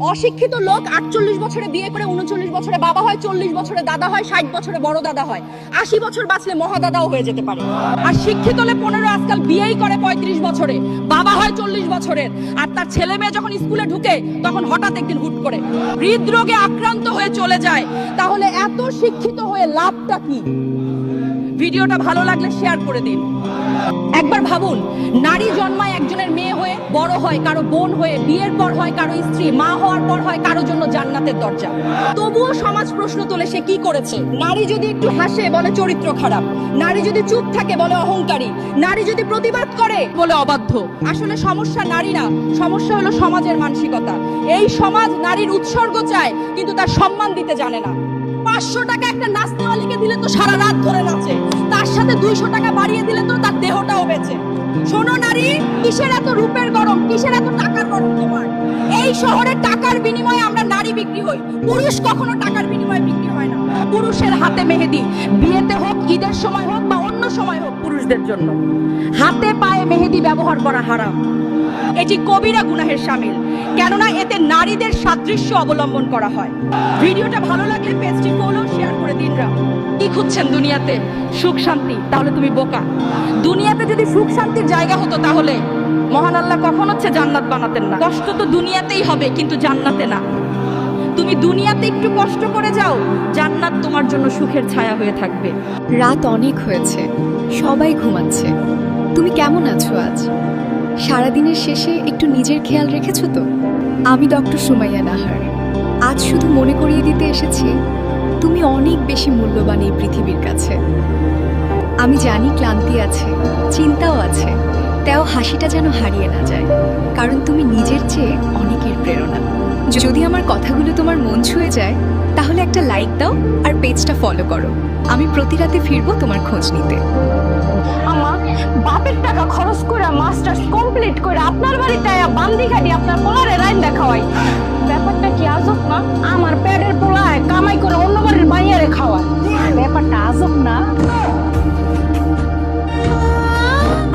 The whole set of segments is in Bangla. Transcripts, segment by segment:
অশিক্ষিত লোক 48 বছরে বিয়ে করে 39 বছরে বাবা হয়, 40 বছরে দাদা হয়, 60 বছরে বড় দাদা হয়, 80 বছর বাঁচলে মহাদাদাও হয়ে যেতে পারে। আর শিক্ষিত হলে 15 আজকাল বিয়েই করে 35 বছরে, বাবা হয় 40 বছরের, আর তার ছেলে মেয়ে যখন স্কুলে ঢুকে তখন হঠাৎ একদিন হুট করে হৃদরোগে আক্রান্ত হয়ে চলে যায়। তাহলে এত শিক্ষিত হয়ে লাভটা কি? ভিডিওটা ভালো লাগলে শেয়ার করে দিন। একবার ভাবুন, নারী জন্মায় একজনের মেয়ে হয়ে, বড় হয় কারো বোন হয়ে, বিয়ের পর হয় কারো স্ত্রী, মা হওয়ার পর হয় কারো জন্য জান্নাতের দরজা। তবুও সমাজ প্রশ্ন তোলে সে কি করেছে। নারী যদি একটু হাসে বলে চরিত্র খারাপ, নারী যদি চুপ থাকে বলে অহংকারী, নারী যদি প্রতিবাদ করে বলে অবাধ্য। আসলে সমস্যা নারী না, সমস্যা হলো সমাজের মানসিকতা। এই সমাজ নারীর উৎসর্গ চায় কিন্তু তার সম্মান দিতে জানে না। 500 টাকা একটা নাচনেওয়ালিকে দিলে তো সারা রাত ধরে নাচে, তার সাথে 200 টাকা বাড়িয়ে দিলে তো তার দেহটাও বেঁচে। শোনো নারী, কিসের এত রূপের গরম, কিসের এত টাকার গরম তোমার? এই শহরে টাকার বিনিময়ে আমরা নারী বিক্রি হই, পুরুষ কখনো টাকার বিনিময়ে বিক্রি হয় না। পুরুষের হাতে মেহেদি, বিয়েতে হোক, ঈদের সময় হোক বা অন্য সময় হোক, পুরুষদের জন্য হাতে পায়ে মেহেদি ব্যবহার করা হারাম। এটি কবিরা গুনাহের শামিল, কেননা এতে নারীদের সাদৃশ্য অবলম্বন করা হয়। ভিডিওটা ভালো লাগলে পেজটি ফলো শেয়ার করে দিন। কি খুঁজছেন দুনিয়াতে? সুখ শান্তি? তাহলে তুমি বোকা। দুনিয়াতে যদি সুখ শান্তির জায়গা হতো তাহলে মহান আল্লাহ কখন জান্নাত বানাতেন না। কষ্ট তো দুনিয়াতেই হবে কিন্তু জান্নাতে না। তুমি দুনিয়াতে একটু কষ্ট করে যাও, জান্নাত তোমার জন্য সুখের ছায়া হয়ে থাকবে। রাত অনেক হয়েছে, সবাই ঘুমাচ্ছে। তুমি কেমন আছো আজ? সারাদিনের শেষে একটু নিজের খেয়াল রেখেছো তো? আমি ডক্টর সুমাইয়া নাহার। আজ শুধু মনে করিয়ে দিতে এসেছি, তুমি অনেক বেশি মূল্যবান এই পৃথিবীর কাছে। আমি জানি ক্লান্তি আছে, চিন্তাও আছে, তাও হাসিটা যেন হারিয়ে না যায়, কারণ তুমি নিজের চেয়ে অনেকের প্রেরণা। যদি আমার কথাগুলো তোমার মন ছুঁয়ে যায় তাহলে একটা লাইক দাও আর পেজটা ফলো করো। আমি প্রতি রাতে ফিরবো তোমার খোঁজ নিতে। আমার বাপের টাকা খরচ করে মাস্টার্স কমপ্লিট করে আপনার বাড়িতে বান্দি খাটি আপনার পোলারে রাইন দেখাওয়াই, ব্যাপারটা কি আজব না? আমার পেটের পোলায় কামাই করে অন্য বাড়ির বাইরে খাওয়ায়, ব্যাপারটা আজব না?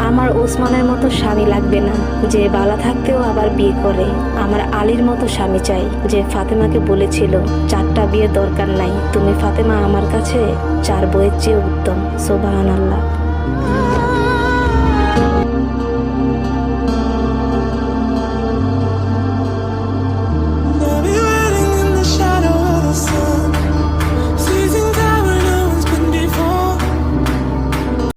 আমার ওসমানের মতো স্বামী লাগবে না যে বালা থাকতেও আবার বিয়ে করে। আমার আলীর মতো স্বামী চাই যে ফাতেমাকে বলেছিল 4টা বিয়ে দরকার নাই, তুমি ফাতেমা আমার কাছে 4 বইয়ের চেয়ে উত্তম। সুবহানাল্লাহ।